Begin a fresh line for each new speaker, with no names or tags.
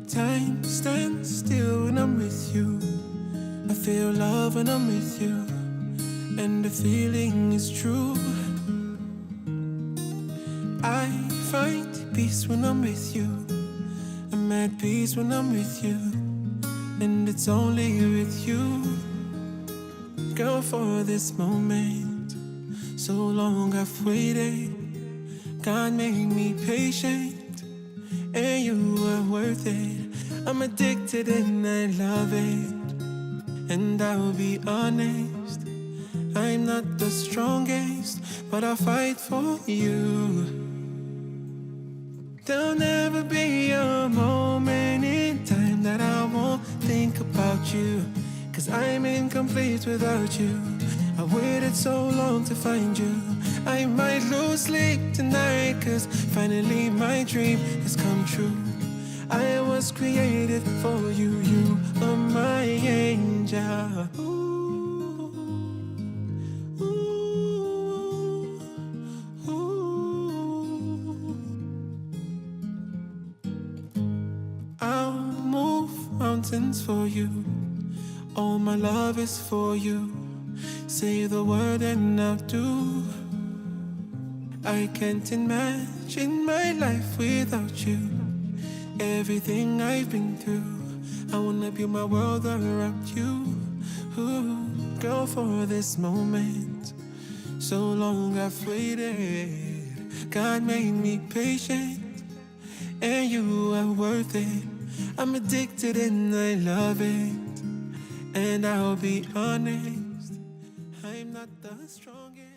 Time stands still when I'm with you. I feel love when I'm with you, and the feeling is true. I find peace when I'm with you. I'm at peace when I'm with you, and it's only with you. Girl, for this moment, so long I've waited. God made me patient, and you are worth it. I'm addicted and I love it. And I'll be honest, I'm not the strongest, but I'll fight for you. There'll never be a moment in time that I won't think about you, 'cause I'm incomplete without you. I waited so long to find you. I might lose sleep tonight, 'cause finally my dream has come true. I was created for you, you are my angel. Ooh, ooh, ooh. I'll move mountains for you. All my love is for you. Say the word and I'll do. I can't imagine my life without you. Everything I've been through, I wanna build my world around you. Ooh, girl, for this moment, so long I've waited. God made me patient, and you are worth it. I'm addicted and I love it. And I'll be honest, I'm not the strongest.